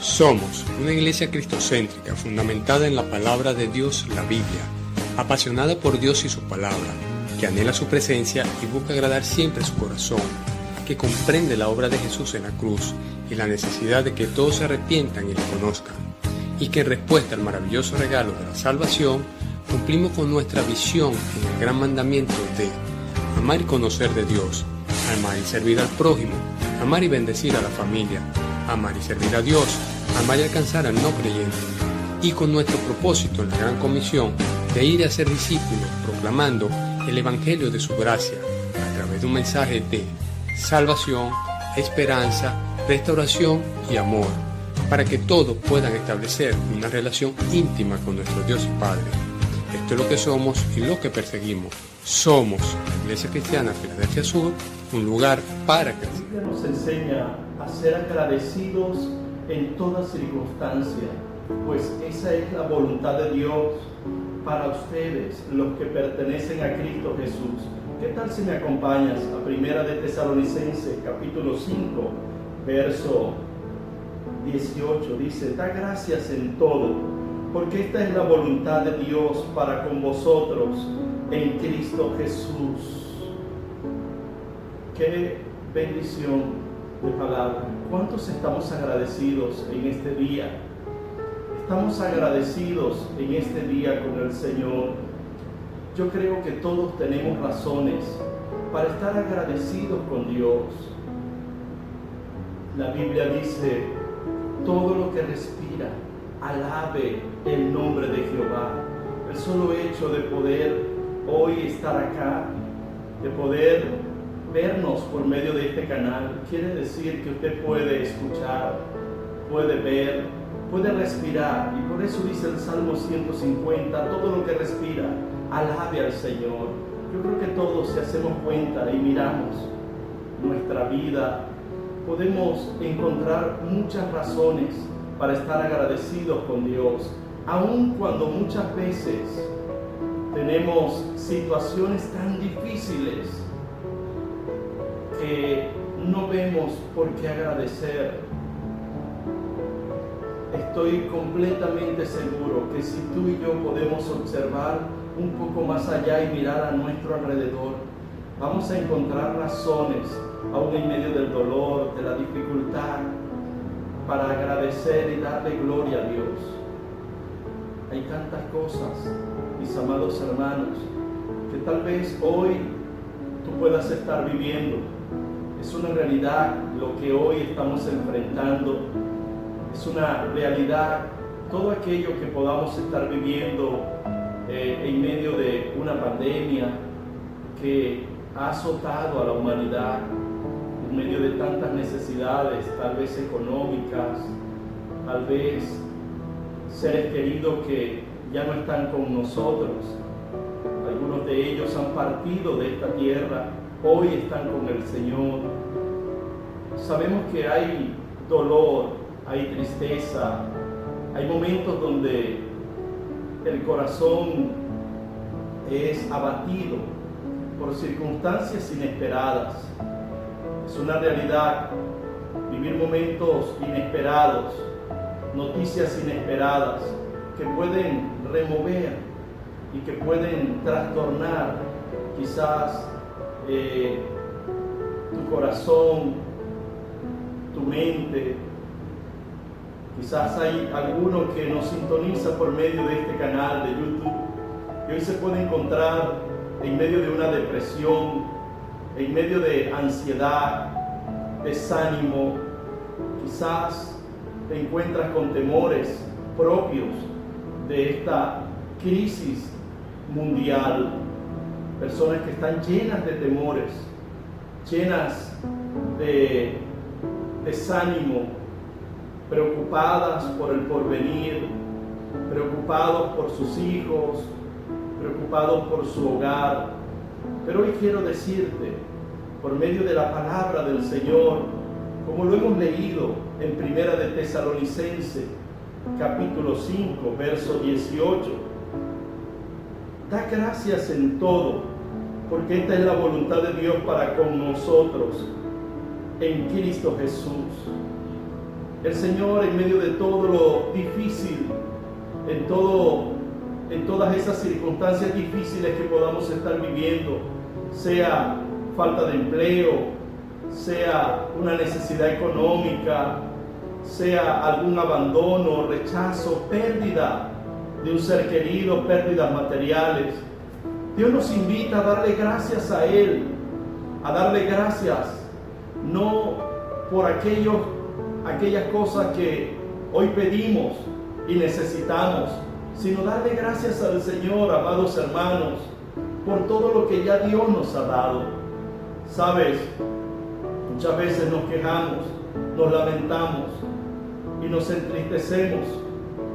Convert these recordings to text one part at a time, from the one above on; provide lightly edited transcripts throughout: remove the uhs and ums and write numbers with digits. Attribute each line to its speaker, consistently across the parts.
Speaker 1: Somos una iglesia cristocéntrica fundamentada en la palabra de Dios, la Biblia, apasionada por Dios y su palabra, que anhela su presencia y busca agradar siempre su corazón, que comprende la obra de Jesús en la cruz y la necesidad de que todos se arrepientan y le conozcan, y que en respuesta al maravilloso regalo de la salvación, cumplimos con nuestra visión en el gran mandamiento de amar y conocer de Dios, amar y servir al prójimo, amar y bendecir a la familia, amar y servir a Dios, amar y alcanzar al no creyente, y con nuestro propósito en la gran comisión de ir a ser discípulos proclamando el evangelio de su gracia a través de un mensaje de salvación, esperanza, restauración y amor, para que todos puedan establecer una relación íntima con nuestro Dios y Padre. Esto es lo que somos y lo que perseguimos. Somos la Iglesia Cristiana Filadelfia Sur, un lugar para crecer.
Speaker 2: La Biblia nos enseña a ser agradecidos en toda circunstancia, pues esa es la voluntad de Dios para ustedes, los que pertenecen a Cristo Jesús. ¿Qué tal si me acompañas a Primera de Tesalonicenses, capítulo 5, verso 18? Dice: da gracias en todo, porque esta es la voluntad de Dios para con vosotros en Cristo Jesús. Qué bendición de palabra. ¿Cuántos estamos agradecidos en este día? Estamos agradecidos en este día con el Señor. Yo creo que todos tenemos razones para estar agradecidos con Dios. La Biblia dice: todo lo que respira, alabe el nombre de Jehová. El solo hecho de poder hoy estar acá, de poder vernos por medio de este canal, quiere decir que usted puede escuchar, puede ver, puede respirar. Y por eso dice el Salmo 150, todo lo que respira, alabe al Señor. Yo creo que todos, si hacemos cuenta y miramos nuestra vida, podemos encontrar muchas razones para estar agradecidos con Dios, aun cuando muchas veces tenemos situaciones tan difíciles que no vemos por qué agradecer. Estoy completamente seguro que si tú y yo podemos observar un poco más allá y mirar a nuestro alrededor, vamos a encontrar razones, aún en medio del dolor, de la dificultad, para agradecer y darle gloria a Dios. Hay tantas cosas, mis amados hermanos, que tal vez hoy tú puedas estar viviendo. Es una realidad lo que hoy estamos enfrentando. Es una realidad todo aquello que podamos estar viviendo en medio de una pandemia que ha azotado a la humanidad, en medio de tantas necesidades, tal vez económicas, tal vez seres queridos que ya no están con nosotros. Algunos de ellos han partido de esta tierra, hoy están con el Señor. Sabemos que hay dolor, hay tristeza, hay momentos donde el corazón es abatido por circunstancias inesperadas. Es una realidad vivir momentos inesperados, noticias inesperadas que pueden remover y que pueden trastornar quizás tu corazón, tu mente. Quizás hay alguno que nos sintoniza por medio de este canal de YouTube y hoy se puede encontrar en medio de una depresión, en medio de ansiedad, desánimo. Quizás te encuentras con temores propios de esta crisis mundial. Personas que están llenas de temores, llenas de desánimo, preocupadas por el porvenir, preocupados por sus hijos, preocupados por su hogar. Pero hoy quiero decirte, por medio de la palabra del Señor, como lo hemos leído en Primera de Tesalonicenses, capítulo 5, verso 18, da gracias en todo, porque esta es la voluntad de Dios para con nosotros en Cristo Jesús. el Señor, en medio de todo lo difícil, en todas esas circunstancias difíciles que podamos estar viviendo, sea falta de empleo, sea una necesidad económica, sea algún abandono, rechazo, pérdida de un ser querido, pérdidas materiales, Dios nos invita a darle gracias a Él, a darle gracias, no por aquellas cosas que hoy pedimos y necesitamos, sino darle gracias al Señor, amados hermanos, por todo lo que ya Dios nos ha dado. Sabes, muchas veces nos quejamos, nos lamentamos y nos entristecemos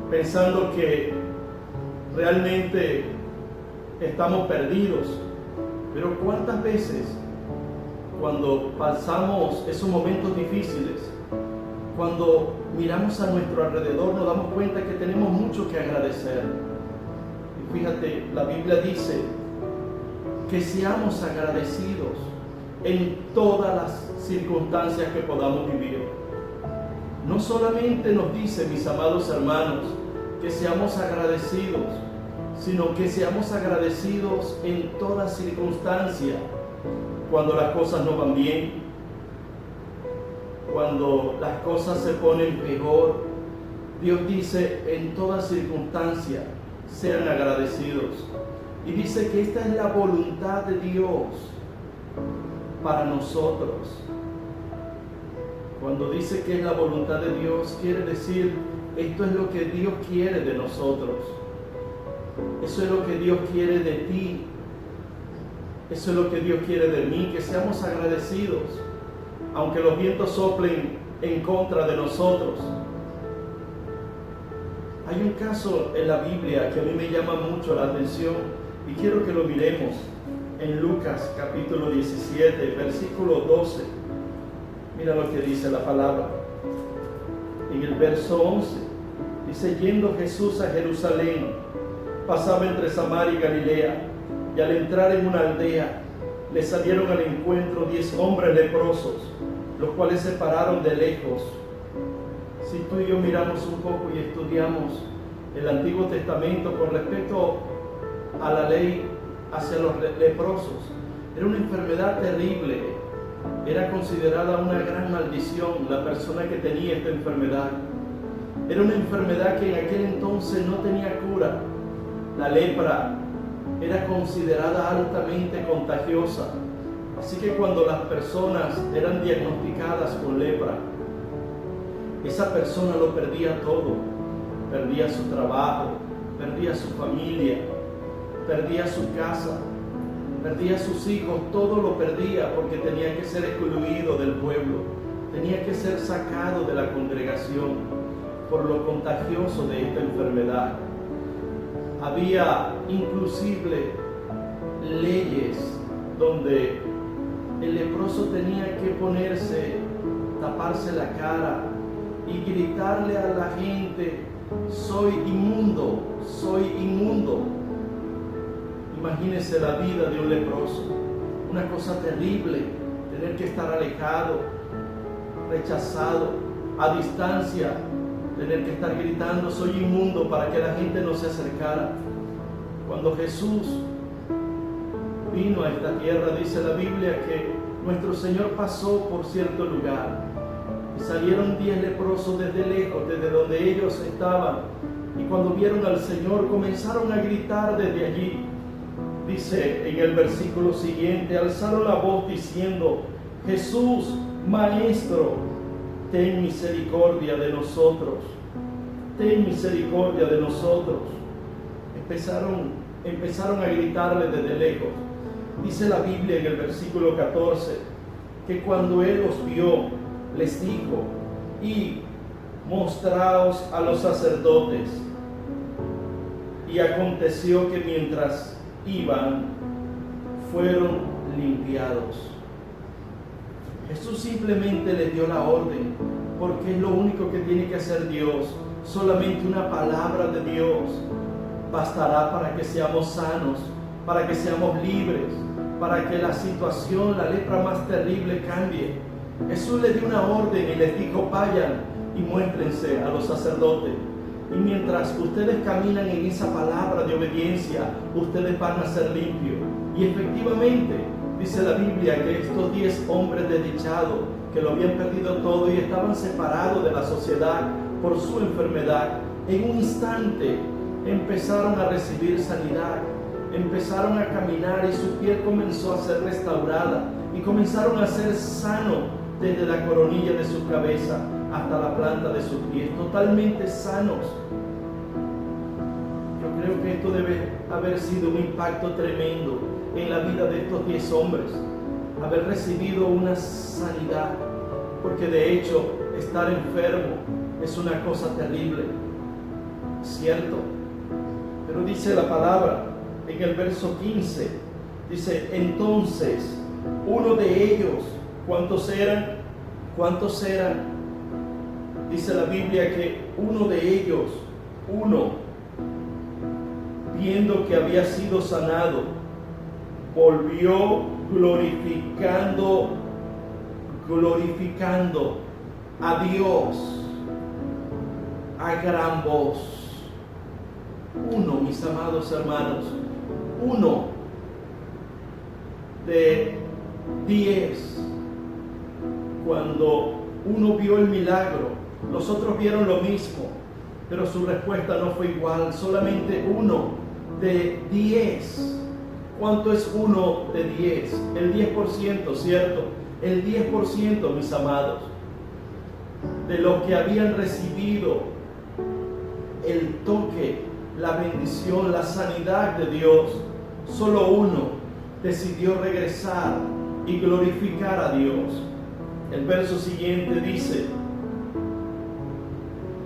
Speaker 2: pensando que realmente estamos perdidos. Pero ¿cuántas veces cuando pasamos esos momentos difíciles, cuando miramos a nuestro alrededor, nos damos cuenta que tenemos mucho que agradecer? Y fíjate, la Biblia dice que seamos agradecidos en todas las circunstancias que podamos vivir. No solamente nos dice, mis amados hermanos, que seamos agradecidos, sino que seamos agradecidos en toda circunstancia. Cuando las cosas no van bien, cuando las cosas se ponen peor, Dios dice, en toda circunstancia sean agradecidos. Y dice que esta es la voluntad de Dios para nosotros. Cuando dice que es la voluntad de Dios, quiere decir, esto es lo que Dios quiere de nosotros. Eso es lo que Dios quiere de ti. Eso es lo que Dios quiere de mí, que seamos agradecidos, aunque los vientos soplen en contra de nosotros. Hay un caso en la Biblia que a mí me llama mucho la atención y quiero que lo miremos en Lucas capítulo 17, versículo 12. Mira lo que dice la palabra. En el verso 11 dice, yendo Jesús a Jerusalén, pasaba entre Samaria y Galilea, y al entrar en una aldea, le salieron al encuentro 10 hombres leprosos, los cuales se pararon de lejos. Si tú y yo miramos un poco y estudiamos el Antiguo Testamento con respecto a la ley hacia los leprosos, era una enfermedad terrible, era considerada una gran maldición la persona que tenía esta enfermedad. Era una enfermedad que en aquel entonces no tenía cura. La lepra era considerada altamente contagiosa. Así que cuando las personas eran diagnosticadas con lepra, esa persona lo perdía todo. Perdía su trabajo, perdía su familia, perdía su casa, perdía sus hijos, todo lo perdía porque tenía que ser excluido del pueblo, tenía que ser sacado de la congregación por lo contagioso de esta enfermedad. Había inclusive leyes donde el leproso tenía que taparse la cara y gritarle a la gente, soy inmundo, soy inmundo. Imagínense la vida de un leproso, una cosa terrible, tener que estar alejado, rechazado, a distancia, tener que estar gritando, soy inmundo, para que la gente no se acercara. Cuando Jesús vino a esta tierra, dice la Biblia que nuestro Señor pasó por cierto lugar y salieron 10 leprosos desde lejos, desde donde ellos estaban, y cuando vieron al Señor comenzaron a gritar desde allí. Dice en el versículo siguiente, alzaron la voz diciendo, Jesús, Maestro, ten misericordia de nosotros, ten misericordia de nosotros. Empezaron a gritarle desde lejos. Dice la Biblia en el versículo 14, que cuando Él los vio, les dijo, y mostraos a los sacerdotes. Y aconteció que mientras iban, fueron limpiados. Jesús simplemente les dio la orden, porque es lo único que tiene que hacer Dios. Solamente una palabra de Dios bastará para que seamos sanos, para que seamos libres, para que la situación, la lepra más terrible cambie. Jesús les dio una orden y les dijo, vayan y muéstrense a los sacerdotes. Y mientras ustedes caminan en esa palabra de obediencia, ustedes van a ser limpios. Y efectivamente, dice la Biblia que estos 10 hombres desdichados, que lo habían perdido todo y estaban separados de la sociedad por su enfermedad, en un instante empezaron a recibir sanidad, empezaron a caminar y su piel comenzó a ser restaurada y comenzaron a ser sanos desde la coronilla de su cabeza hasta la planta de sus pies, totalmente sanos. Yo creo que esto debe haber sido un impacto tremendo en la vida de estos 10 hombres, haber recibido una sanidad, porque de hecho estar enfermo es una cosa terrible, ¿cierto? Pero dice la palabra en el verso 15, dice, entonces uno de ellos, ¿cuántos eran? ¿Cuántos eran? Dice la Biblia que uno de ellos, viendo que había sido sanado, volvió glorificando a Dios a gran voz. Uno, mis amados hermanos, uno de 10, cuando uno vio el milagro, los otros vieron lo mismo, pero su respuesta no fue igual. Solamente uno de 10. ¿Cuánto es uno de 10? El 10%, ¿cierto? El 10%, mis amados, de los que habían recibido el toque, la bendición, la sanidad de Dios, solo uno decidió regresar y glorificar a Dios. El verso siguiente dice,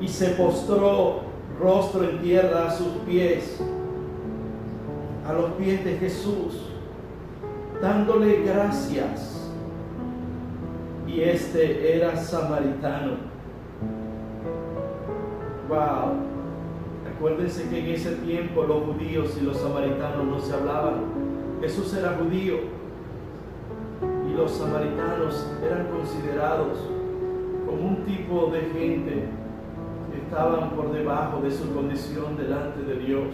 Speaker 2: y se postró rostro en tierra a sus pies, a los pies de Jesús, dándole gracias. Y este era samaritano. Wow. Acuérdense que en ese tiempo los judíos y los samaritanos no se hablaban. Jesús era judío y los samaritanos eran considerados como un tipo de gente que estaban por debajo de su condición delante de Dios.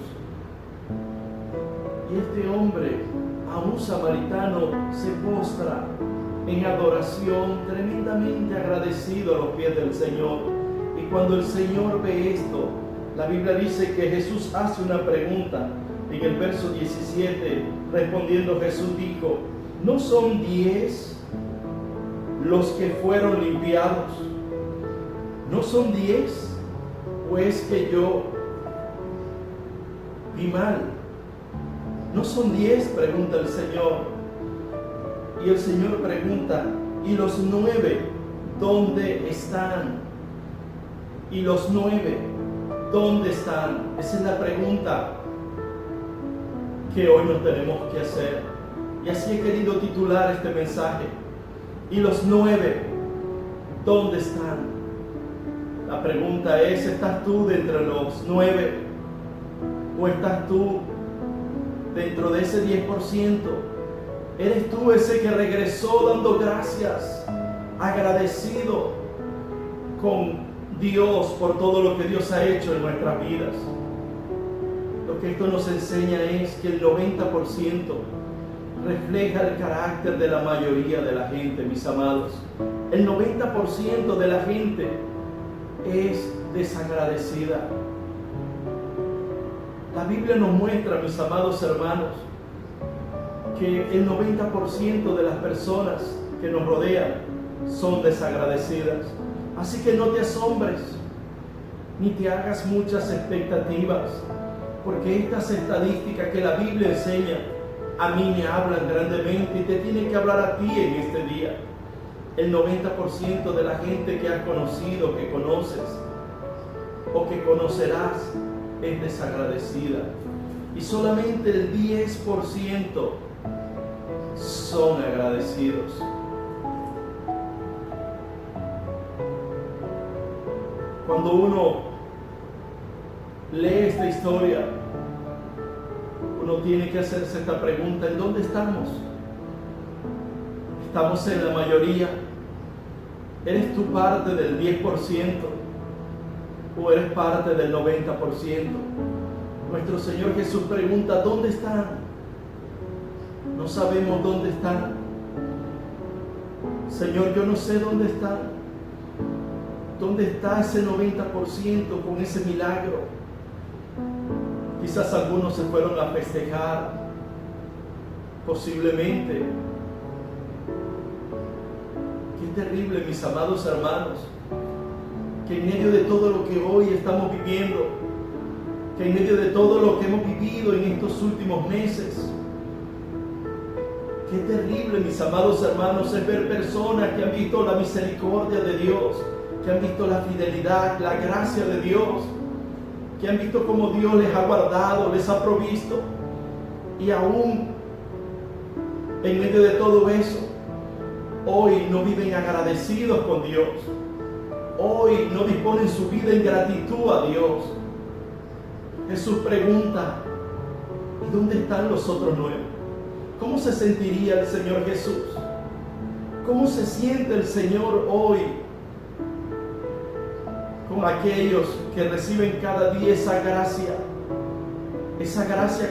Speaker 2: Y este hombre, a un samaritano, se postra en adoración, tremendamente agradecido a los pies del Señor. Y cuando el Señor ve esto, la Biblia dice que Jesús hace una pregunta. En el verso 17, respondiendo Jesús dijo, ¿no son 10 los que fueron limpiados? ¿No son 10? ¿O es que yo vi mal? ¿No son 10? Pregunta el Señor. Y el Señor pregunta, ¿y los 9 dónde están? ¿Y los 9 dónde están? Esa es la pregunta que hoy nos tenemos que hacer. Y así he querido titular este mensaje. ¿Y los 9 dónde están? La pregunta es, ¿estás tú de entre los 9? ¿O estás tú dentro de ese 10%? ¿Eres tú ese que regresó dando gracias, agradecido con Dios por todo lo que Dios ha hecho en nuestras vidas? Lo que esto nos enseña es que el 90% refleja el carácter de la mayoría de la gente, mis amados. El 90% de la gente es desagradecida. La Biblia nos muestra, mis amados hermanos, que el 90% de las personas que nos rodean son desagradecidas. Así que no te asombres, ni te hagas muchas expectativas, porque estas estadísticas que la Biblia enseña, a mí me hablan grandemente y te tienen que hablar a ti en este día. El 90% de la gente que has conocido, que conoces o que conocerás es desagradecida. Y solamente el 10% son agradecidos. Cuando uno lee esta historia, uno tiene que hacerse esta pregunta: ¿en dónde estamos? ¿Estamos en la mayoría? ¿Eres tú parte del 10% o eres parte del 90%? Nuestro Señor Jesús pregunta, ¿dónde están? No sabemos dónde están. Señor, yo no sé dónde están. ¿Dónde está ese 90% con ese milagro? Quizás algunos se fueron a festejar, posiblemente. Qué terrible, mis amados hermanos, que en medio de todo lo que hoy estamos viviendo, que en medio de todo lo que hemos vivido en estos últimos meses, qué terrible, mis amados hermanos, es ver personas que han visto la misericordia de Dios, que han visto la fidelidad, la gracia de Dios, que han visto cómo Dios les ha guardado, les ha provisto, y aún en medio de todo eso, hoy no viven agradecidos con Dios. Hoy no disponen su vida en gratitud a Dios. Jesús pregunta, ¿y dónde están los otros 9? ¿Cómo se sentiría el Señor Jesús? ¿Cómo se siente el Señor hoy con aquellos que reciben cada día esa gracia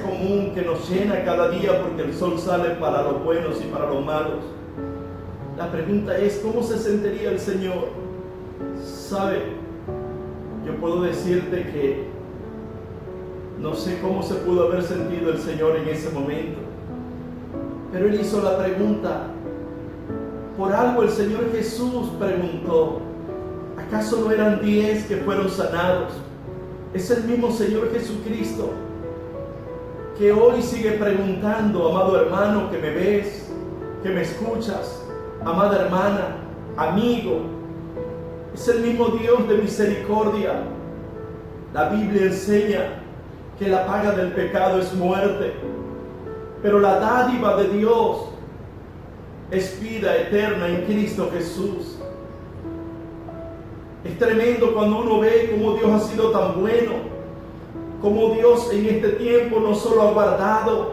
Speaker 2: común que nos llena cada día, porque el sol sale para los buenos y para los malos? La pregunta es, ¿cómo se sentiría el Señor? ¿Sabe? Yo puedo decirte que no sé cómo se pudo haber sentido el Señor en ese momento, pero Él hizo la pregunta. Por algo el Señor Jesús preguntó, ¿acaso no eran 10 que fueron sanados? Es el mismo Señor Jesucristo que hoy sigue preguntando, amado hermano que me ves, que me escuchas, amada hermana, amigo. Es el mismo Dios de misericordia. La Biblia enseña que la paga del pecado es muerte, pero la dádiva de Dios es vida eterna en Cristo Jesús. Es tremendo cuando uno ve cómo Dios ha sido tan bueno, cómo Dios en este tiempo no solo ha guardado,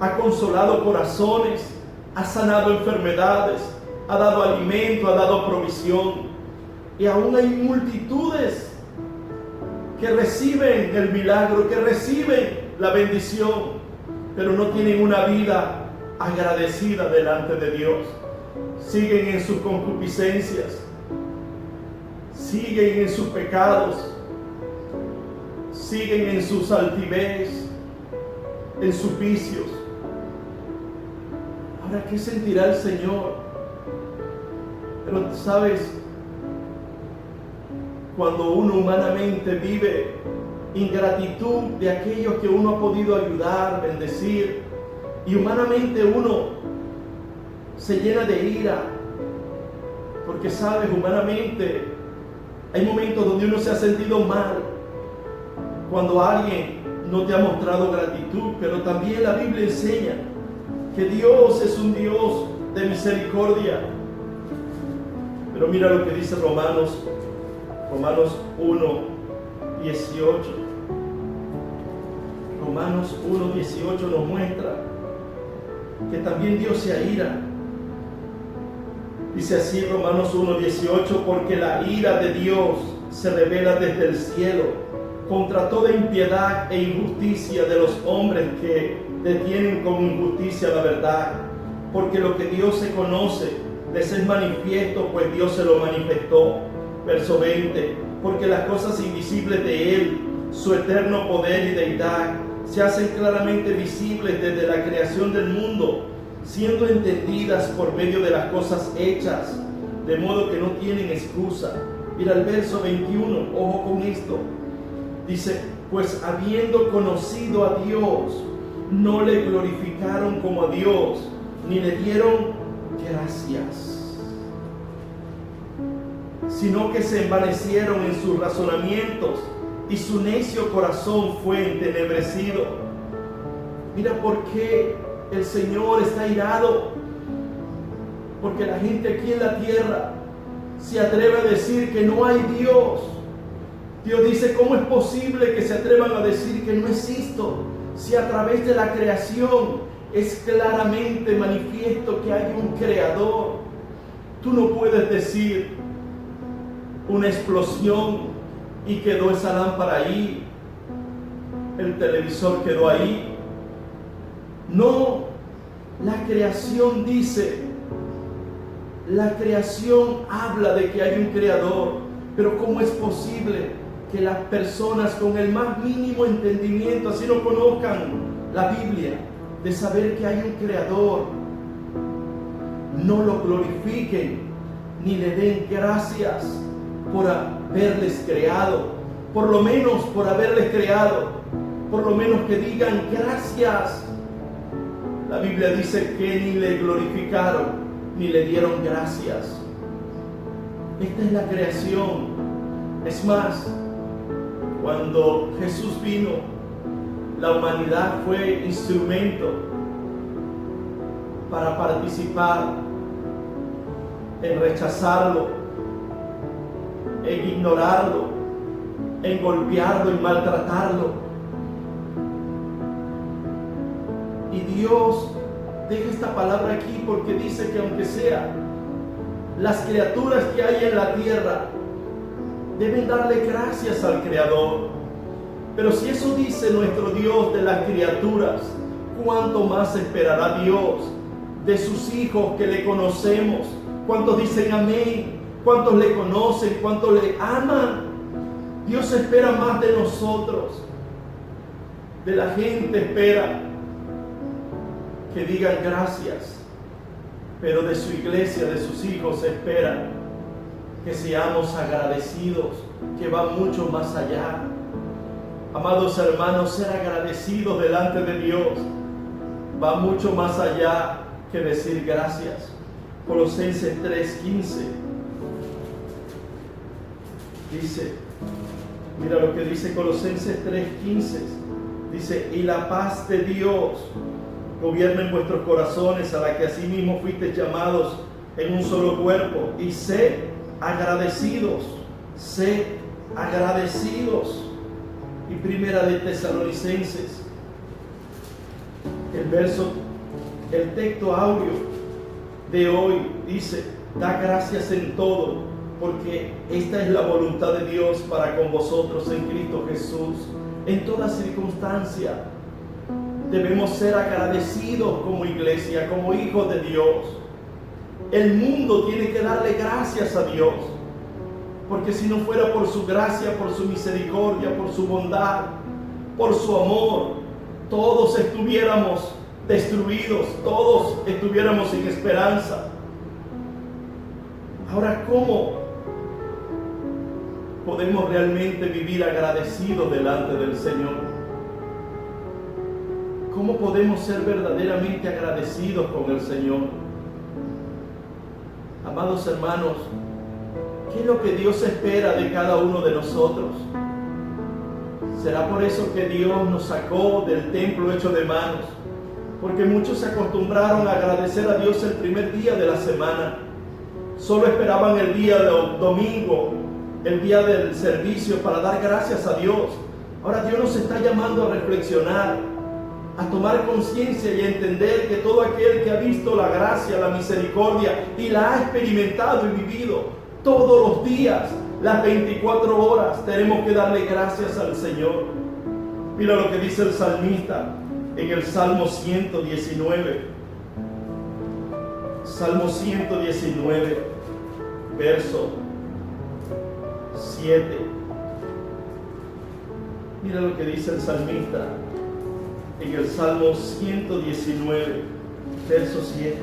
Speaker 2: ha consolado corazones, ha sanado enfermedades, ha dado alimento, ha dado provisión. Y aún hay multitudes que reciben el milagro, que reciben la bendición, pero no tienen una vida agradecida delante de Dios. Siguen en sus concupiscencias, siguen en sus pecados, siguen en sus altivez, en sus vicios. Ahora, ¿qué sentirá el Señor? Pero sabes, cuando uno humanamente vive ingratitud de aquellos que uno ha podido ayudar, bendecir, y humanamente uno se llena de ira, porque sabes, humanamente hay momentos donde uno se ha sentido mal cuando alguien no te ha mostrado gratitud, pero también la Biblia enseña que Dios es un Dios de misericordia. Pero mira lo que dice Romanos 1:18. Romanos 1:18 nos muestra que también Dios se aira. Dice así Romanos 1:18, porque la ira de Dios se revela desde el cielo contra toda impiedad e injusticia de los hombres que detienen con injusticia la verdad, porque lo que Dios se conoce les es manifiesto, pues Dios se lo manifestó. Verso 20, porque las cosas invisibles de Él, su eterno poder y deidad, se hacen claramente visibles desde la creación del mundo, siendo entendidas por medio de las cosas hechas, de modo que no tienen excusa. Mira el verso 21, ojo con esto. Dice, pues habiendo conocido a Dios, no le glorificaron como a Dios, ni le dieron gracias, sino que se envanecieron en sus razonamientos y su necio corazón fue entenebrecido. Mira por qué el Señor está airado, porque la gente aquí en la tierra se atreve a decir que no hay Dios. Dios dice, ¿cómo es posible que se atrevan a decir que no existo? Si a través de la creación es claramente manifiesto que hay un creador. Tú no puedes decir una explosión y quedó esa lámpara ahí, el televisor quedó ahí. No, la creación dice, la creación habla de que hay un creador, pero ¿cómo es posible que las personas con el más mínimo entendimiento, así no conozcan la Biblia, de saber que hay un creador, no lo glorifiquen ni le den gracias por haberles creado? Por lo menos por haberles creado, por lo menos que digan gracias. La Biblia dice que ni le glorificaron ni le dieron gracias. Esta es la creación. Es más, cuando Jesús vino, la humanidad fue instrumento para participar en rechazarlo, en ignorarlo, en golpearlo y maltratarlo. Y Dios deja esta palabra aquí porque dice que aunque sea las criaturas que hay en la tierra deben darle gracias al Creador. Pero si eso dice nuestro Dios de las criaturas, ¿cuánto más esperará Dios de sus hijos que le conocemos? ¿Cuántos dicen amén? ¿Cuántos le conocen? ¿Cuántos le aman? Dios espera más de nosotros. De la gente espera que digan gracias, pero de su iglesia, de sus hijos, espera que seamos agradecidos, que va mucho más allá. Amados hermanos, ser agradecidos delante de Dios va mucho más allá que decir gracias. Colosenses 3:15 dice, mira lo que dice Colosenses 3:15, dice: y la paz de Dios gobierna en vuestros corazones, a la que asimismo fuisteis llamados en un solo cuerpo, y sed agradecidos, sed agradecidos. Y primera de Tesalonicenses, el texto áureo de hoy dice: da gracias en todo, porque esta es la voluntad de Dios para con vosotros en Cristo Jesús. En toda circunstancia debemos ser agradecidos como iglesia, como hijos de Dios. El mundo tiene que darle gracias a Dios, porque si no fuera por su gracia, por su misericordia, por su bondad, por su amor, todos estuviéramos destruidos, todos estuviéramos sin esperanza. Ahora, ¿cómo podemos realmente vivir agradecidos delante del Señor? ¿Cómo podemos ser verdaderamente agradecidos con el Señor? Amados hermanos, ¿qué es lo que Dios espera de cada uno de nosotros? ¿Será por eso que Dios nos sacó del templo hecho de manos? Porque muchos se acostumbraron a agradecer a Dios el primer día de la semana. Solo esperaban el día del domingo, el día del servicio, para dar gracias a Dios. Ahora Dios nos está llamando a reflexionar, a tomar conciencia y a entender que todo aquel que ha visto la gracia, la misericordia y la ha experimentado y vivido todos los días, las 24 horas, tenemos que darle gracias al Señor. Mira lo que dice el salmista en el Salmo 119. Salmo 119, verso 7. Mira lo que dice el salmista en el Salmo 119, verso 7.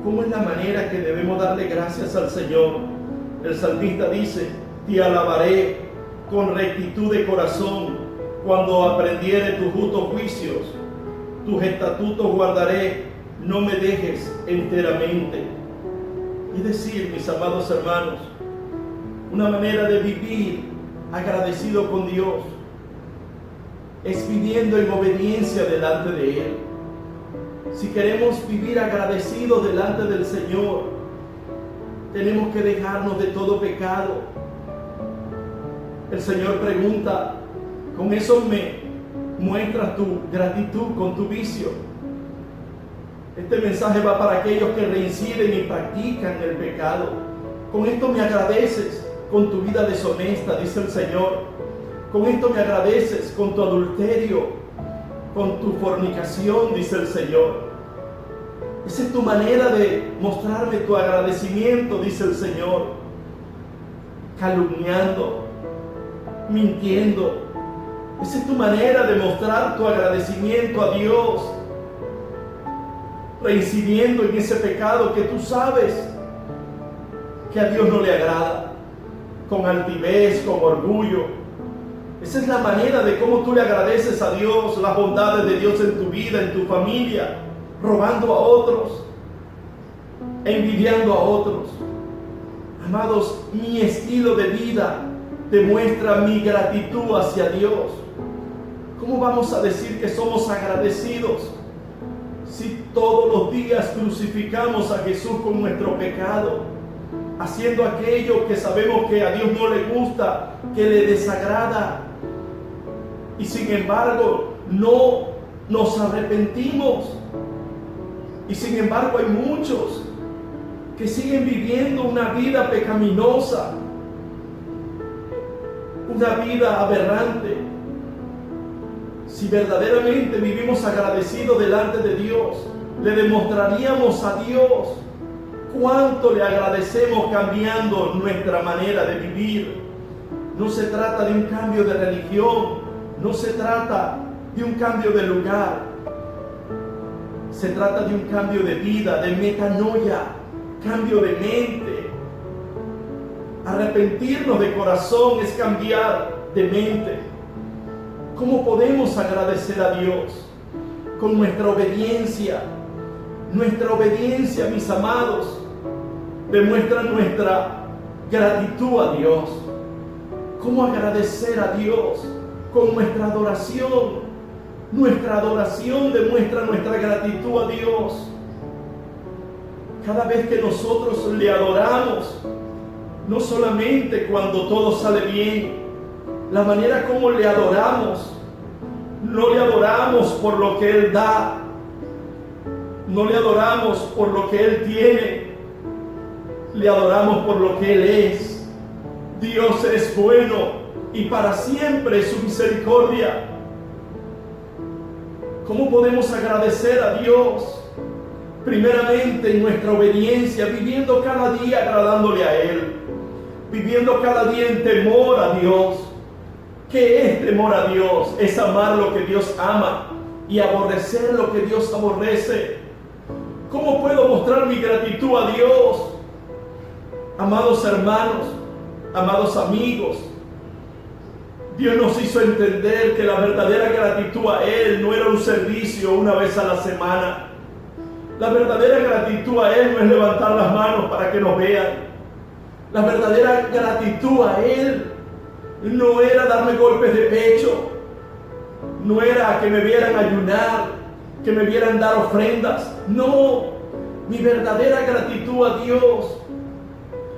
Speaker 2: ¿Cómo es la manera que debemos darle gracias al Señor? El salmista dice: te alabaré con rectitud de corazón cuando aprendiere tus justos juicios. Tus estatutos guardaré, no me dejes enteramente. Es decir, mis amados hermanos, una manera de vivir agradecido con Dios es viviendo en obediencia delante de Él. Si queremos vivir agradecidos delante del Señor, tenemos que dejarnos de todo pecado. El Señor pregunta: ¿con eso me muestras tu gratitud con tu vicio? Este mensaje va para aquellos que reinciden y practican el pecado. ¿Con esto me agradeces? con tu vida deshonesta, dice el Señor. Con esto me agradeces, con tu adulterio, con tu fornicación, dice el Señor. Esa es tu manera de mostrarme tu agradecimiento, dice el Señor. Calumniando, mintiendo. Esa es tu manera de mostrar tu agradecimiento a Dios. Reincidiendo en ese pecado que tú sabes que a Dios no le agrada. Con altivez, con orgullo. Esa es la manera de cómo tú le agradeces a Dios las bondades de Dios en tu vida, en tu familia, robando a otros, envidiando a otros. Amados, mi estilo de vida demuestra mi gratitud hacia Dios. ¿Cómo vamos a decir que somos agradecidos si todos los días crucificamos a Jesús con nuestro pecado, haciendo aquello que sabemos que a Dios no le gusta, que le desagrada, y sin embargo no nos arrepentimos? Y sin embargo hay muchos que siguen viviendo una vida pecaminosa, una vida aberrante. Si verdaderamente vivimos agradecidos delante de Dios, le demostraríamos a Dios cuánto le agradecemos cambiando nuestra manera de vivir. No se trata de un cambio de religión, no se trata de un cambio de lugar, se trata de un cambio de vida, de metanoia, cambio de mente. Arrepentirnos de corazón es cambiar de mente. ¿Cómo podemos agradecer a Dios? Con nuestra obediencia. Nuestra obediencia, mis amados, demuestra nuestra gratitud a Dios. ¿Cómo agradecer a Dios? Con nuestra adoración. Nuestra adoración demuestra nuestra gratitud a Dios. Cada vez que nosotros le adoramos, no solamente cuando todo sale bien, la manera como le adoramos, no le adoramos por lo que Él da, no le adoramos por lo que Él tiene, le adoramos por lo que Él es. Dios es bueno y para siempre su misericordia. ¿Cómo podemos agradecer a Dios? Primeramente en nuestra obediencia, viviendo cada día agradándole a Él, viviendo cada día en temor a Dios. ¿Qué es temor a Dios? Es amar lo que Dios ama y aborrecer lo que Dios aborrece. ¿Cómo puedo mostrar mi gratitud a Dios? Amados hermanos, amados amigos, Dios nos hizo entender que la verdadera gratitud a Él no era un servicio una vez a la semana. La verdadera gratitud a Él no es levantar las manos para que nos vean. La verdadera gratitud a Él no era darme golpes de pecho, no era que me vieran ayunar, que me vieran dar ofrendas. No, mi verdadera gratitud a Dios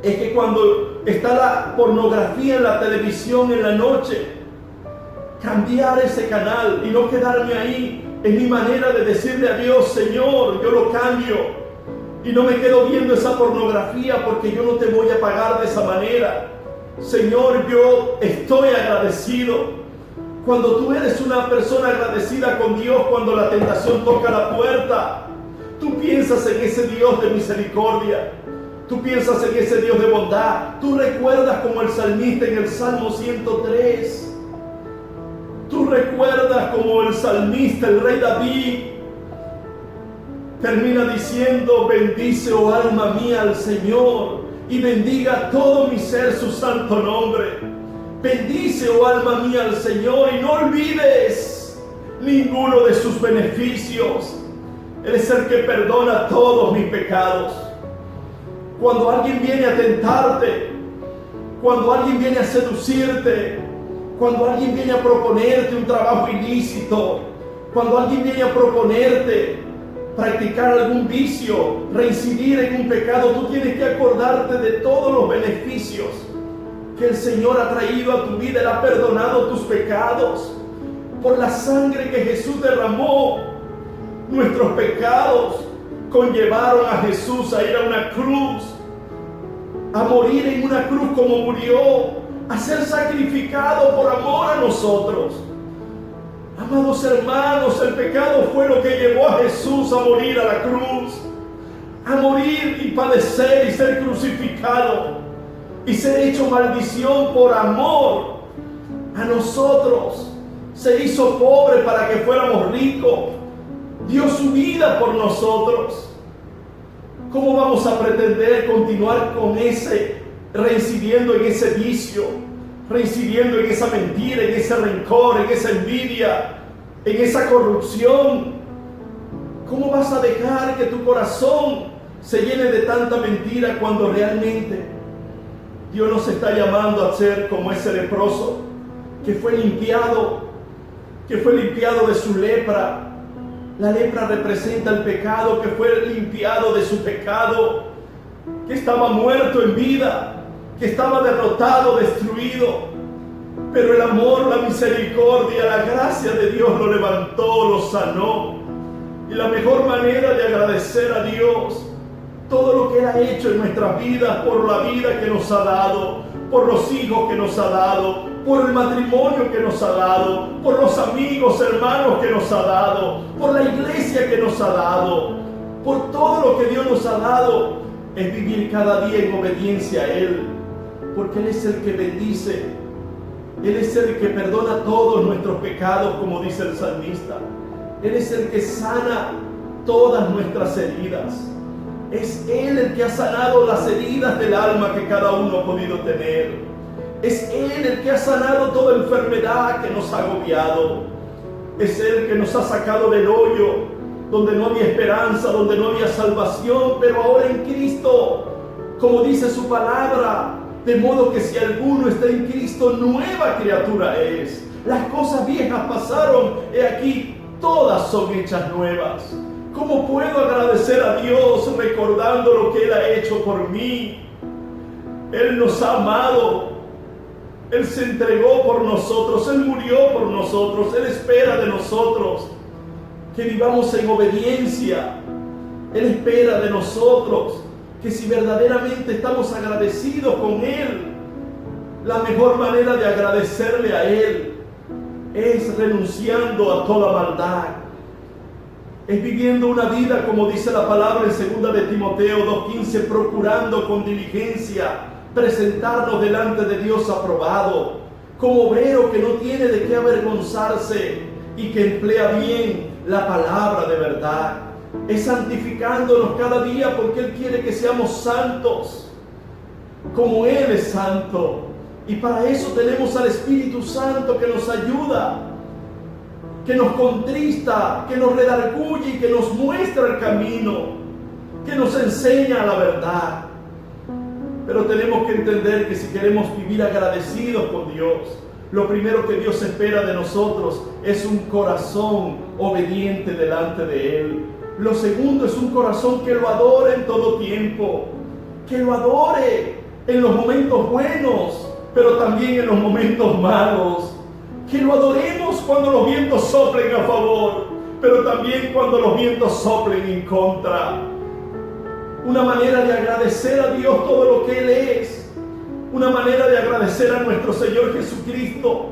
Speaker 2: es que cuando está la pornografía en la televisión en la noche, cambiar ese canal y no quedarme ahí. Es mi manera de decirle a Dios: Señor, yo lo cambio y no me quedo viendo esa pornografía, porque yo no te voy a pagar de esa manera. Señor, yo estoy agradecido. Cuando tú eres una persona agradecida con Dios, cuando la tentación toca la puerta, tú piensas en ese Dios de misericordia, tú piensas en ese Dios de bondad. Tú recuerdas como el salmista en el Salmo 103. Tú recuerdas como el salmista, el rey David, termina diciendo: bendice, oh alma mía, al Señor, y bendiga todo mi ser su santo nombre. Bendice, oh alma mía, al Señor, y no olvides ninguno de sus beneficios. Él es el que perdona todos mis pecados. Cuando alguien viene a tentarte, cuando alguien viene a seducirte, cuando alguien viene a proponerte un trabajo ilícito, cuando alguien viene a proponerte practicar algún vicio, reincidir en un pecado, tú tienes que acordarte de todos los beneficios que el Señor ha traído a tu vida. Él ha perdonado tus pecados por la sangre que Jesús derramó. Nuestros pecados conllevaron a Jesús a ir a una cruz a morir en una cruz como murió, a ser sacrificado por amor a nosotros. Amados hermanos, el pecado fue lo que llevó a Jesús a morir a la cruz, a morir y padecer y ser crucificado y ser hecho maldición por amor a nosotros. Se hizo pobre para que fuéramos ricos, dio su vida por nosotros. ¿Cómo vamos a pretender continuar con reincidiendo en ese vicio, reincidiendo en esa mentira, en ese rencor, en esa envidia, en esa corrupción? ¿Cómo vas a dejar que tu corazón se llene de tanta mentira cuando realmente Dios nos está llamando a ser como ese leproso que fue limpiado de su lepra? La lepra representa el pecado, que fue limpiado de su pecado, que estaba muerto en vida, que estaba derrotado, destruido. Pero el amor, la misericordia, la gracia de Dios lo levantó, lo sanó. Y la mejor manera de agradecer a Dios todo lo que Él ha hecho en nuestras vidas, por la vida que nos ha dado, por los hijos que nos ha dado, por el matrimonio que nos ha dado, por los amigos, hermanos que nos ha dado, por la iglesia que nos ha dado, por todo lo que Dios nos ha dado, es vivir cada día en obediencia a Él, porque Él es el que bendice, Él es el que perdona todos nuestros pecados, como dice el salmista. Él es el que sana todas nuestras heridas. Es Él el que ha sanado las heridas del alma que cada uno ha podido tener. Es Él el que ha sanado toda enfermedad que nos ha agobiado. Es Él que nos ha sacado del hoyo donde no había esperanza, donde no había salvación, pero ahora en Cristo, como dice su palabra, de modo que si alguno está en Cristo, nueva criatura es. Las cosas viejas pasaron, he aquí, todas son hechas nuevas. ¿Cómo puedo agradecer a Dios recordando lo que Él ha hecho por mí? Él nos ha amado, Él se entregó por nosotros, Él murió por nosotros, Él espera de nosotros que vivamos en obediencia. Él espera de nosotros que si verdaderamente estamos agradecidos con Él, la mejor manera de agradecerle a Él es renunciando a toda maldad. Es viviendo una vida, como dice la palabra en 2 de Timoteo 2:15, procurando con diligencia presentarnos delante de Dios aprobado, como obrero que no tiene de qué avergonzarse y que emplea bien la palabra de verdad. Es santificándonos cada día porque Él quiere que seamos santos, como Él es santo. Y para eso tenemos al Espíritu Santo que nos ayuda, que nos contrista, que nos redarguye y que nos muestra el camino, que nos enseña la verdad. Pero tenemos que entender que si queremos vivir agradecidos con Dios, lo primero que Dios espera de nosotros es un corazón obediente delante de Él. Lo segundo es un corazón que lo adore en todo tiempo, que lo adore en los momentos buenos, pero también en los momentos malos. Que lo adoremos cuando los vientos soplen a favor, pero también cuando los vientos soplen en contra. Una manera de agradecer a Dios todo lo que Él es. Una manera de agradecer a nuestro Señor Jesucristo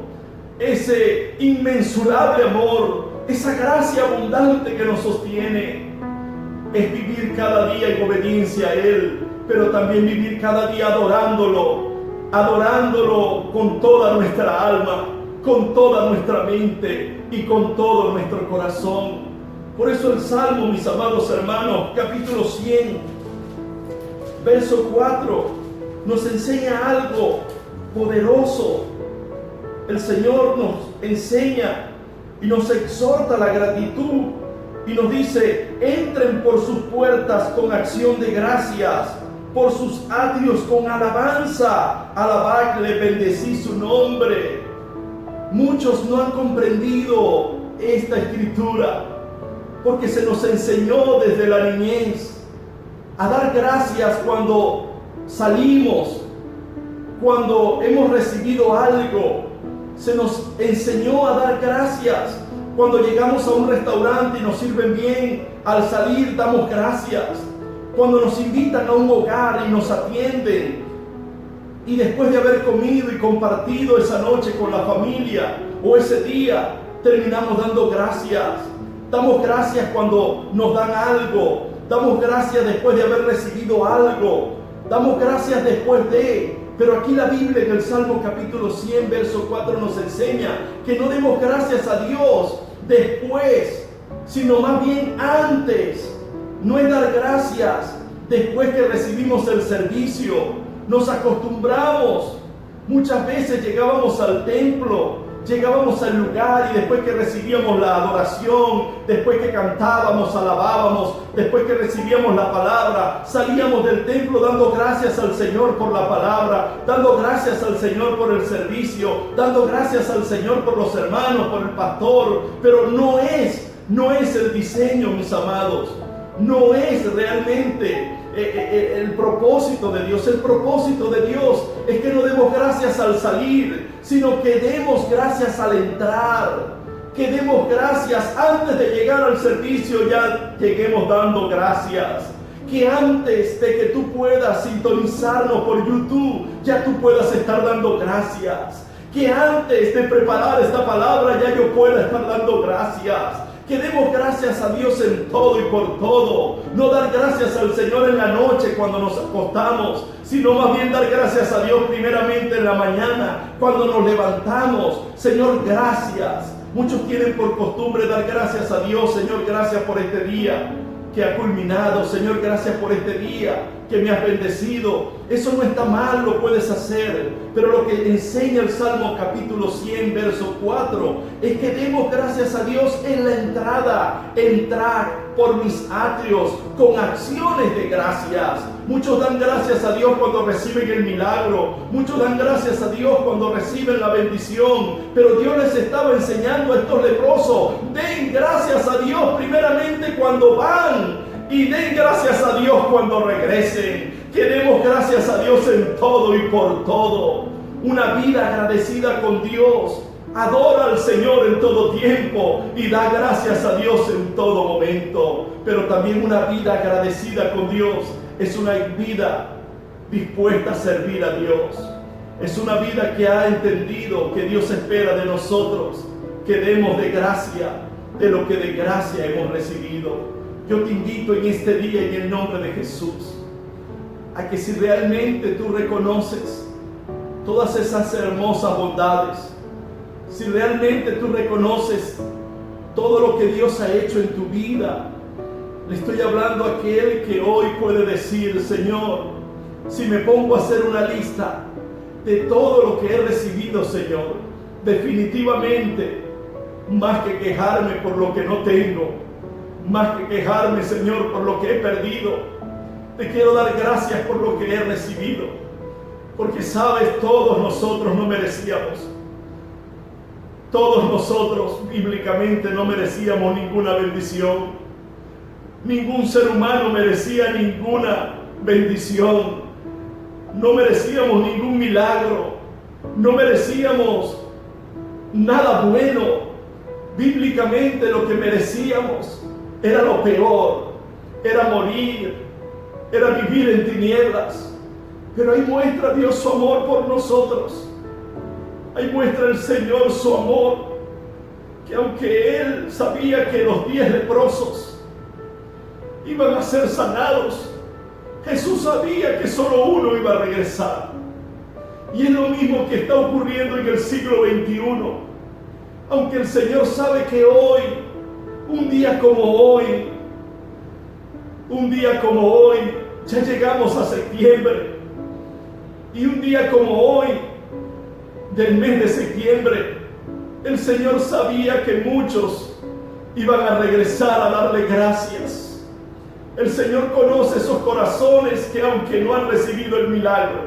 Speaker 2: ese inmensurable amor, esa gracia abundante que nos sostiene. Es vivir cada día en obediencia a Él, pero también vivir cada día adorándolo con toda nuestra alma, con toda nuestra mente y con todo nuestro corazón. Por eso el Salmo, mis amados hermanos, capítulo 100, verso 4, nos enseña algo poderoso. El Señor nos enseña y nos exhorta a la gratitud y nos dice: entren por sus puertas con acción de gracias, por sus atrios con alabanza, alabadle, bendecí su nombre. Muchos no han comprendido esta escritura porque se nos enseñó desde la niñez a dar gracias cuando salimos, cuando hemos recibido algo. Se nos enseñó a dar gracias cuando llegamos a un restaurante y nos sirven bien. Al salir damos gracias. Cuando nos invitan a un hogar y nos atienden, y después de haber comido y compartido esa noche con la familia o ese día, terminamos dando gracias. Damos gracias cuando nos dan algo. Damos gracias después de haber recibido algo. Damos gracias después de... Pero aquí la Biblia en el Salmo capítulo 100, verso 4 nos enseña que no demos gracias a Dios después, sino más bien antes. No es dar gracias después que recibimos el servicio. Nos acostumbramos. Muchas veces llegábamos al templo, llegábamos al lugar y después que recibíamos la adoración, después que cantábamos, alabábamos, después que recibíamos la palabra, salíamos del templo dando gracias al Señor por la palabra, dando gracias al Señor por el servicio, dando gracias al Señor por los hermanos, por el pastor. Pero no es el diseño, mis amados. No es realmente el propósito de Dios. El propósito de Dios es que no demos gracias al salir, sino que demos gracias al entrar. Que demos gracias antes de llegar al servicio, ya lleguemos dando gracias. Que antes de que tú puedas sintonizarnos por YouTube, ya tú puedas estar dando gracias. Que antes de preparar esta palabra, ya yo pueda estar dando gracias. Que demos gracias a Dios en todo y por todo. No dar gracias al Señor en la noche cuando nos acostamos, sino más bien dar gracias a Dios primeramente en la mañana, cuando nos levantamos. Señor, gracias. Muchos tienen por costumbre dar gracias a Dios. Señor, gracias por este día que ha culminado. Señor, gracias por este día que me has bendecido. Eso no está mal, lo puedes hacer. Pero lo que enseña el Salmo capítulo 100, verso 4, es que demos gracias a Dios en la entrada. Entrar por mis atrios con acciones de gracias. Muchos dan gracias a Dios cuando reciben el milagro. Muchos dan gracias a Dios cuando reciben la bendición. Pero Dios les estaba enseñando a estos leprosos: den gracias a Dios primeramente cuando van, y den gracias a Dios cuando regresen. Que demos gracias a Dios en todo y por todo. Una vida agradecida con Dios. Adora al Señor en todo tiempo y da gracias a Dios en todo momento. Pero también una vida agradecida con Dios es una vida dispuesta a servir a Dios. Es una vida que ha entendido que Dios espera de nosotros que demos de gracia, de lo que de gracia hemos recibido. Yo te invito en este día, en el nombre de Jesús, a que si realmente tú reconoces todas esas hermosas bondades, si realmente tú reconoces todo lo que Dios ha hecho en tu vida, le estoy hablando a aquel que hoy puede decir: Señor, si me pongo a hacer una lista de todo lo que he recibido, Señor, definitivamente, más que quejarme por lo que no tengo, más que quejarme, Señor, por lo que he perdido, te quiero dar gracias por lo que he recibido. Porque sabes, todos nosotros no merecíamos. Todos nosotros bíblicamente no merecíamos ninguna bendición. Ningún ser humano merecía ninguna bendición. No merecíamos ningún milagro. No merecíamos nada bueno. Bíblicamente lo que merecíamos era lo peor. Era morir. Era vivir en tinieblas. Pero ahí muestra Dios su amor por nosotros. Ahí muestra el Señor su amor, que aunque Él sabía que los 10 leprosos iban a ser sanados, Jesús sabía que solo uno iba a regresar. Y es lo mismo que está ocurriendo en el siglo XXI. Aunque el Señor sabe que hoy, un día como hoy, ya llegamos a septiembre. Y un día como hoy, del mes de septiembre, el Señor sabía que muchos iban a regresar a darle gracias. El Señor conoce esos corazones que aunque no han recibido el milagro,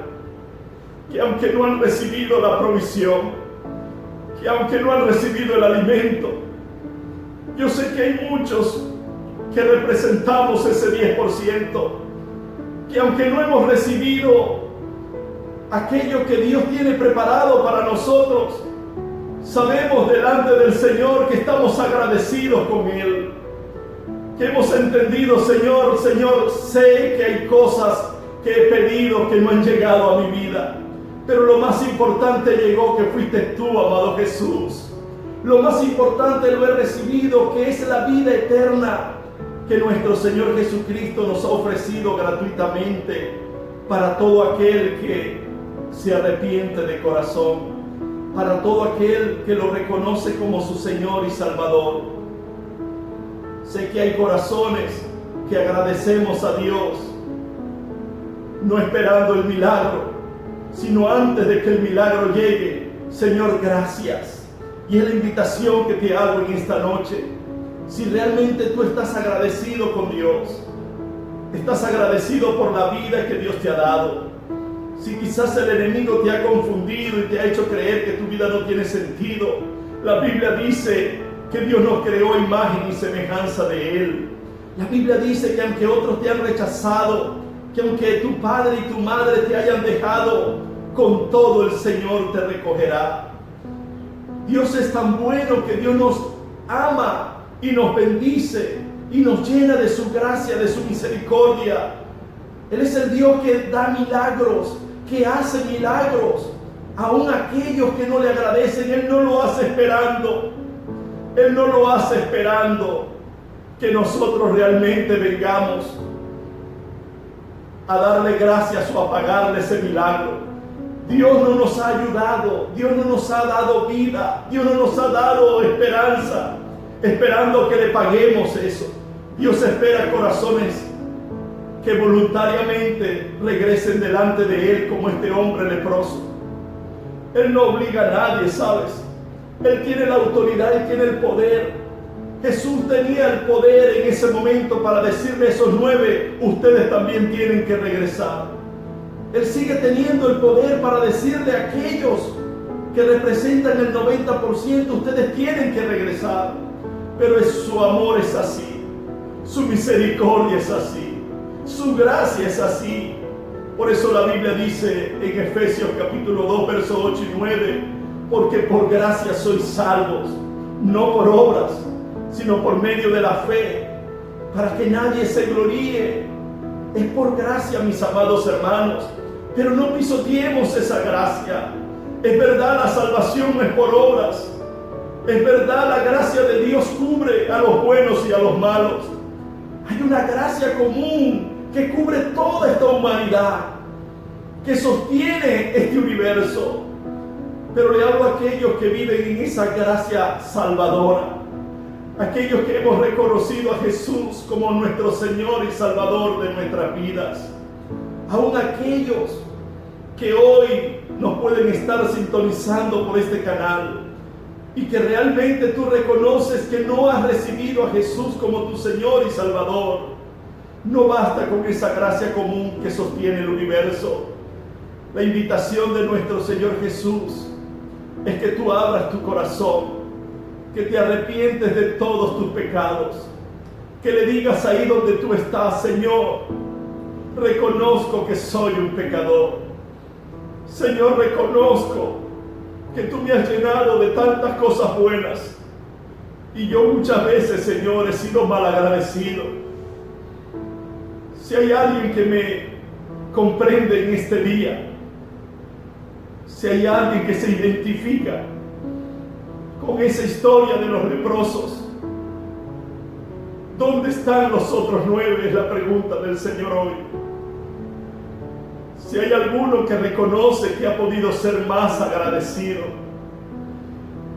Speaker 2: que aunque no han recibido la provisión, que aunque no han recibido el alimento, yo sé que hay muchos que representamos ese 10%, que aunque no hemos recibido aquello que Dios tiene preparado para nosotros, sabemos delante del Señor que estamos agradecidos con Él, que hemos entendido: Señor, sé que hay cosas que he pedido que no han llegado a mi vida, Pero lo más importante llegó, que fuiste tú, amado Jesús. Lo más importante lo he recibido, que es la vida eterna que nuestro Señor Jesucristo nos ha ofrecido gratuitamente para todo aquel que se arrepiente de corazón, para todo aquel que lo reconoce como su Señor y Salvador. Sé que hay corazones que agradecemos a Dios, no esperando el milagro, sino antes de que el milagro llegue. Señor, gracias. Y es la invitación que te hago en esta noche. Si realmente tú estás agradecido con Dios, estás agradecido por la vida que Dios te ha dado, si quizás el enemigo te ha confundido y te ha hecho creer que tu vida no tiene sentido, la Biblia dice que Dios nos creó a imagen y semejanza de Él. La Biblia dice que aunque otros te han rechazado, que aunque tu padre y tu madre te hayan dejado, con todo el Señor te recogerá. Dios es tan bueno que Dios nos ama y nos bendice y nos llena de su gracia, de su misericordia. Él es el Dios que da milagros, que hace milagros. Aún aquellos que no le agradecen, Él no lo hace esperando. Él no lo hace esperando que nosotros realmente vengamos a darle gracias o a pagarle ese milagro. Dios no nos ha ayudado, Dios no nos ha dado vida, Dios no nos ha dado esperanza, esperando que le paguemos eso. Dios espera corazones que voluntariamente regresen delante de Él, como este hombre leproso. Él no obliga a nadie, ¿sabes? Él tiene la autoridad, Él tiene el poder. Jesús tenía el poder en ese momento para decirle a esos 9, ustedes también tienen que regresar. Él sigue teniendo el poder para decirle a aquellos que representan el 90%, ustedes tienen que regresar. Pero su amor es así, su misericordia es así, su gracia es así. Por eso la Biblia dice en Efesios capítulo 2, versos 8 y 9, porque por gracia sois salvos, no por obras, sino por medio de la fe, para que nadie se gloríe. Es por gracia, mis amados hermanos, pero no pisoteemos esa gracia. Es verdad, la salvación no es por obras. Es verdad, la gracia de Dios cubre a los buenos y a los malos. Hay una gracia común que cubre toda esta humanidad, que sostiene este universo. Pero le hablo a aquellos que viven en esa gracia salvadora, aquellos que hemos reconocido a Jesús como nuestro Señor y Salvador de nuestras vidas. Aún aquellos que hoy nos pueden estar sintonizando por este canal y que realmente tú reconoces que no has recibido a Jesús como tu Señor y Salvador. No basta con esa gracia común que sostiene el universo. La invitación de nuestro Señor Jesús es que tú abras tu corazón, que te arrepientes de todos tus pecados, que le digas ahí donde tú estás: Señor, reconozco que soy un pecador. Señor, reconozco que tú me has llenado de tantas cosas buenas y yo muchas veces, Señor, he sido malagradecido. Si hay alguien que me comprende en este día, si hay alguien que se identifica con esa historia de los leprosos, ¿dónde están los otros 9? Es la pregunta del Señor hoy. Si hay alguno que reconoce que ha podido ser más agradecido,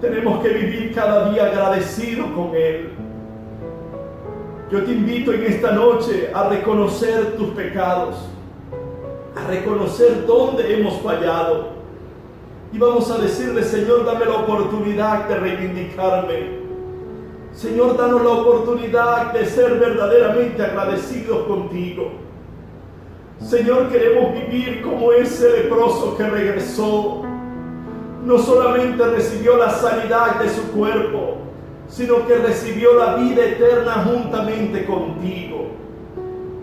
Speaker 2: tenemos que vivir cada día agradecido con Él. Yo te invito en esta noche a reconocer tus pecados, a reconocer dónde hemos fallado. Y vamos a decirle: Señor, dame la oportunidad de reivindicarme. Señor, danos la oportunidad de ser verdaderamente agradecidos contigo. Señor, queremos vivir como ese leproso que regresó. No solamente recibió la sanidad de su cuerpo, sino que recibió la vida eterna juntamente contigo.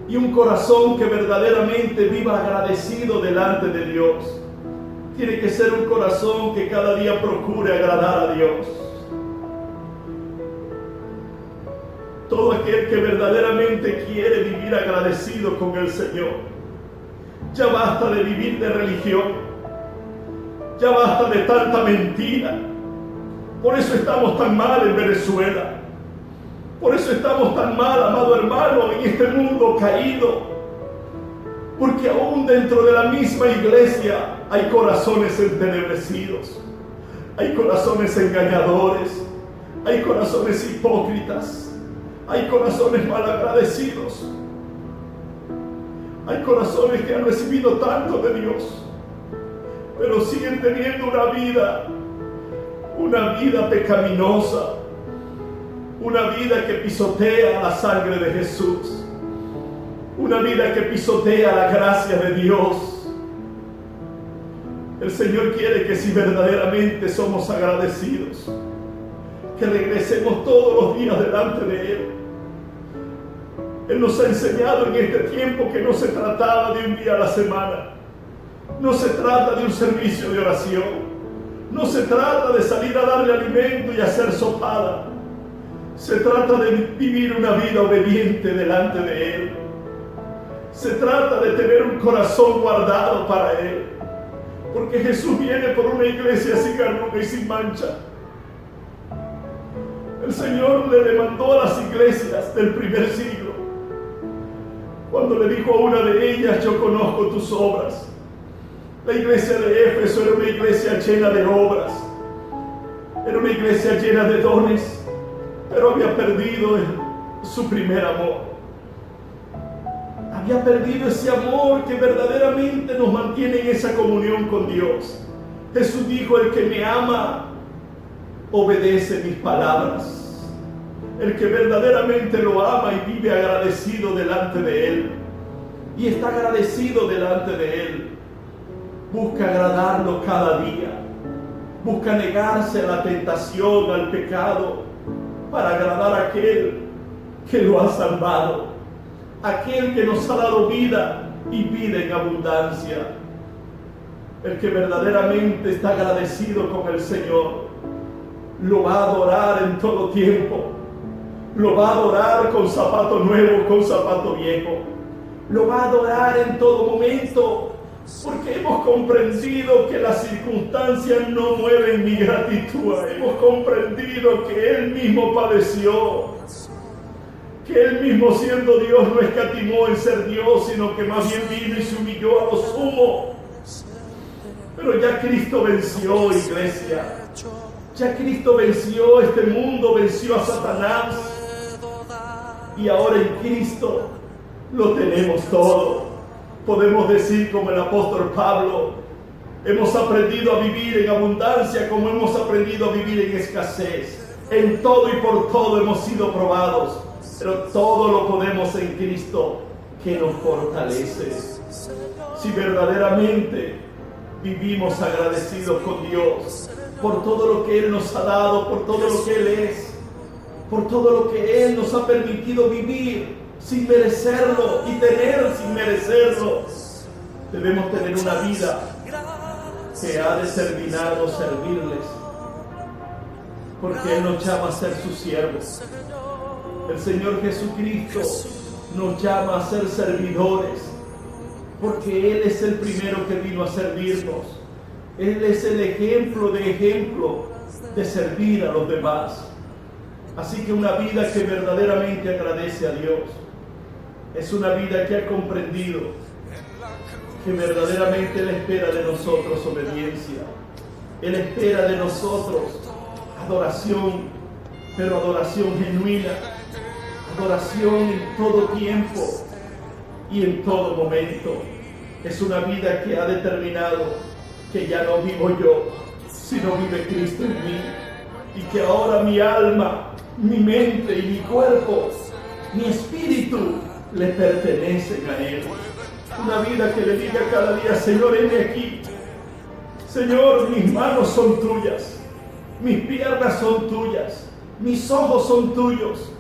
Speaker 2: Y un corazón que verdaderamente viva agradecido delante de Dios. Tiene que ser un corazón que cada día procure agradar a Dios. Todo aquel que verdaderamente quiere vivir agradecido con el Señor. Ya basta de vivir de religión. Ya basta de tanta mentira. Por eso estamos tan mal en Venezuela. Por eso estamos tan mal, amado hermano, en este mundo caído. Porque aún dentro de la misma iglesia hay corazones entenebrecidos. Hay corazones engañadores. Hay corazones hipócritas. Hay corazones malagradecidos. Hay corazones que han recibido tanto de Dios, pero siguen teniendo una vida pecaminosa, una vida que pisotea la sangre de Jesús, una vida que pisotea la gracia de Dios. El Señor quiere que si verdaderamente somos agradecidos, que regresemos todos los días delante de Él. Él nos ha enseñado en este tiempo que no se trataba de un día a la semana, no se trata de un servicio de oración, no se trata de salir a darle alimento y hacer sopada. Se trata de vivir una vida obediente delante de Él. Se trata de tener un corazón guardado para Él, porque Jesús viene por una iglesia sin arruga y sin mancha. El Señor le demandó a las iglesias del primer siglo, cuando le dijo a una de ellas: yo conozco tus obras. La iglesia de Éfeso era una iglesia llena de obras, era una iglesia llena de dones, pero había perdido su primer amor. Había perdido ese amor que verdaderamente nos mantiene en esa comunión con Dios. Jesús dijo: el que me ama obedece mis palabras. El que verdaderamente lo ama y vive agradecido delante de Él, y está agradecido delante de Él, busca agradarlo cada día, busca negarse a la tentación, al pecado, para agradar a aquel que lo ha salvado, aquel que nos ha dado vida y vida en abundancia. El que verdaderamente está agradecido con el Señor lo va a adorar en todo tiempo. Lo va a adorar con zapato nuevo, con zapato viejo. Lo va a adorar en todo momento, porque hemos comprendido que las circunstancias no mueven mi gratitud. Hemos comprendido que Él mismo padeció, que Él mismo siendo Dios no escatimó en ser Dios, sino que más bien vino y se humilló a lo sumo. Pero ya Cristo venció, iglesia. Ya Cristo venció este mundo, venció a Satanás. Y ahora en Cristo lo tenemos todo. Podemos decir como el apóstol Pablo: hemos aprendido a vivir en abundancia como hemos aprendido a vivir en escasez. En todo y por todo hemos sido probados, pero todo lo podemos en Cristo que nos fortalece. Si verdaderamente vivimos agradecidos con Dios por todo lo que Él nos ha dado, por todo lo que Él es, por todo lo que Él nos ha permitido vivir sin merecerlo y tener sin merecerlo, debemos tener una vida que ha determinado servirles, porque Él nos llama a ser sus siervos. El Señor Jesucristo nos llama a ser servidores, porque Él es el primero que vino a servirnos. Él es el ejemplo de servir a los demás. Así que una vida que verdaderamente agradece a Dios es una vida que ha comprendido que verdaderamente Él espera de nosotros obediencia. Él espera de nosotros adoración, pero adoración genuina, adoración en todo tiempo y en todo momento. Es una vida que ha determinado que ya no vivo yo, sino vive Cristo en mí, y que ahora mi alma, mi mente y mi cuerpo, mi espíritu le pertenecen a Él. Una vida que le diga cada día: Señor, heme aquí. Señor, mis manos son tuyas, mis piernas son tuyas, mis ojos son tuyos,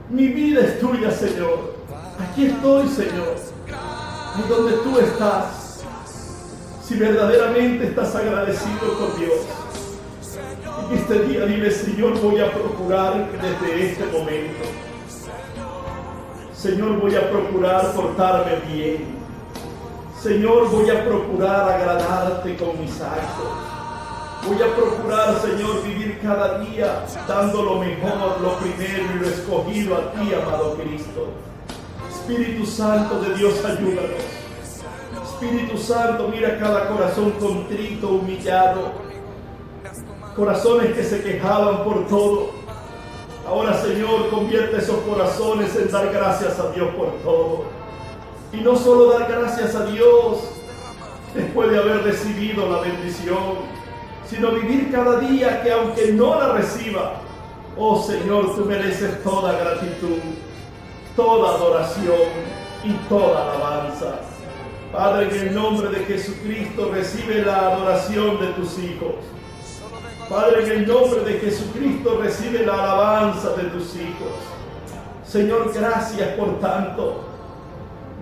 Speaker 2: mi vida es tuya, Señor. Aquí estoy, Señor, ahí donde tú estás. Si verdaderamente estás agradecido con Dios, y este día dile: Señor, voy a procurar desde este momento, Señor, voy a procurar portarme bien. Señor, voy a procurar agradarte con mis actos. Voy a procurar, Señor, vivir cada día dando lo mejor, lo primero y lo escogido a ti, amado Cristo. Espíritu Santo de Dios, ayúdanos. Espíritu Santo, mira cada corazón contrito, humillado. Corazones que se quejaban por todo. Ahora, Señor, convierte esos corazones en dar gracias a Dios por todo. Y no solo dar gracias a Dios después de haber recibido la bendición, sino vivir cada día que aunque no la reciba, oh Señor, tú mereces toda gratitud, toda adoración y toda alabanza. Padre, en el nombre de Jesucristo recibe la adoración de tus hijos. Padre, en el nombre de Jesucristo recibe la alabanza de tus hijos. Señor, gracias por tanto.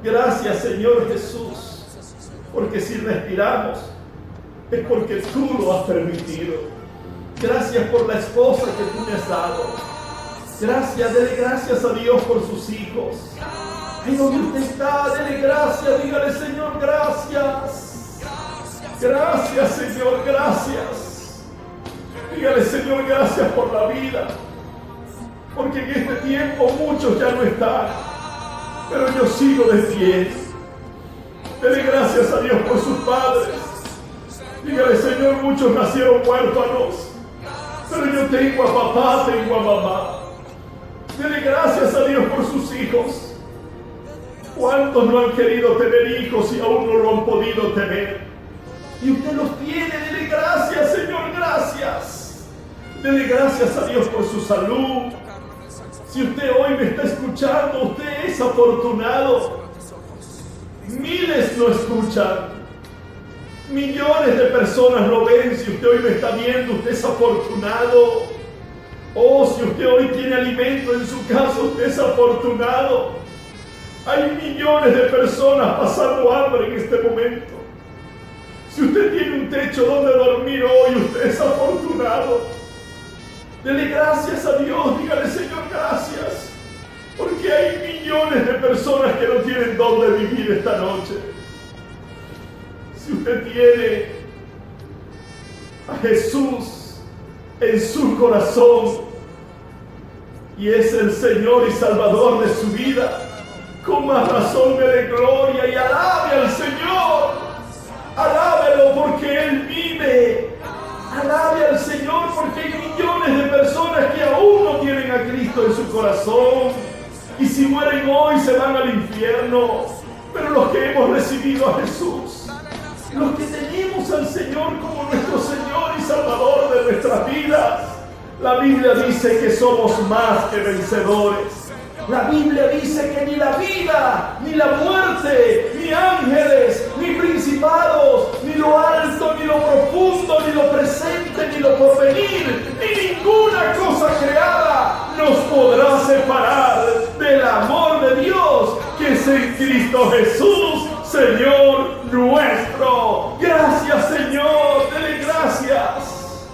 Speaker 2: Gracias, Señor Jesús, porque si respiramos es porque tú lo has permitido. Gracias por la esposa que tú me has dado. Gracias, dele gracias a Dios por sus hijos. Ahí donde usted está, dele gracias, dígale, Señor, gracias. Gracias, Señor, gracias. Dígale, Señor, gracias por la vida. Porque en este tiempo muchos ya no están, pero yo sigo de pie. Dele gracias a Dios por sus padres. Dígale, Señor, muchos nacieron huérfanos, pero yo tengo a papá, tengo a mamá. Dele gracias a Dios por sus hijos. ¿Cuántos no han querido tener hijos y aún no lo han podido tener? Y usted los tiene, dele gracias, Señor, gracias. Dele gracias a Dios por su salud. Si usted hoy me está escuchando, usted es afortunado. Miles lo escuchan. Millones de personas lo ven. Si usted hoy me está viendo, usted es afortunado. Oh, si usted hoy tiene alimento en su casa, usted es afortunado. Hay millones de personas pasando hambre en este momento. Si usted tiene un techo donde dormir hoy, usted es afortunado. Dele gracias a Dios, dígale, Señor, gracias. Porque hay millones de personas que no tienen dónde vivir esta noche. Si usted tiene a Jesús en su corazón y es el Señor y Salvador de su vida, con más razón dele gloria y alabe al Señor. Alábelo porque Él vive. Alabe al Señor porque hay millones de personas que aún no tienen a Cristo en su corazón. Y si mueren hoy se van al infierno. Pero los que hemos recibido a Jesús, los que tenemos al Señor como nuestro Señor y Salvador de nuestras vidas, la Biblia dice que somos más que vencedores. La Biblia dice que ni la vida, ni la muerte, ni ángeles, ni principados, ni lo alto, ni lo profundo, ni lo presente, ni lo porvenir, ni ninguna cosa creada nos podrá separar del amor de Dios que es en Cristo Jesús, Señor nuestro. Gracias, Señor, dele gracias.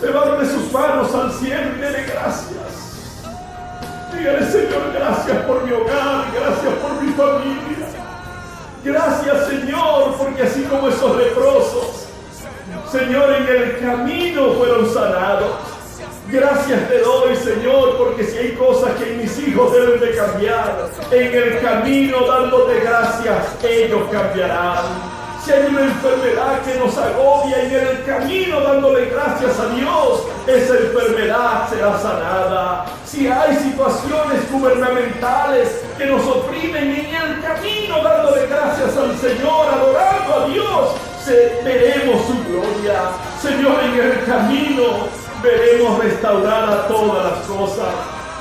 Speaker 2: Levante sus manos al cielo y dele gracias. Dígale, Señor, gracias por mi hogar, gracias por mi familia. Gracias, Señor, porque así como esos leprosos, Señor, en el camino fueron sanados. Gracias te doy, Señor, porque si hay cosas que mis hijos deben de cambiar, en el camino dándote gracias, ellos cambiarán. Si hay una enfermedad que nos agobia, en el camino dándole gracias a Dios, esa enfermedad será sanada. Si hay situaciones gubernamentales que nos oprimen, en el camino dándole gracias al Señor, adorando a Dios, veremos su gloria. Señor, en el camino veremos restaurar a todas las cosas.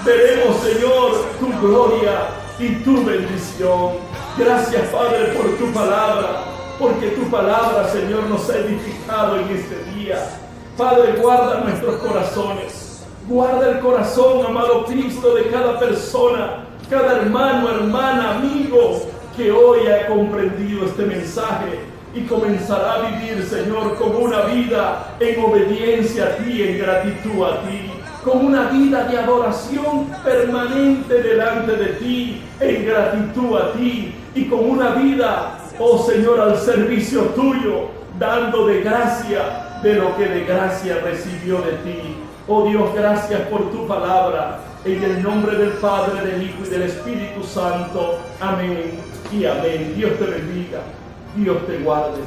Speaker 2: Veremos, Señor, tu gloria y tu bendición. Gracias, Padre, por tu palabra. Porque tu palabra, Señor, nos ha edificado en este día. Padre, guarda nuestros corazones. Guarda el corazón, amado Cristo, de cada persona, cada hermano, hermana, amigo que hoy ha comprendido este mensaje y comenzará a vivir, Señor, con una vida en obediencia a ti, en gratitud a ti, con una vida de adoración permanente delante de ti, en gratitud a ti, y con una vida oh Señor, al servicio tuyo, dando de gracia de lo que de gracia recibió de ti. Oh Dios, gracias por tu palabra. En el nombre del Padre, del Hijo y del Espíritu Santo. Amén y amén. Dios te bendiga. Dios te guarde.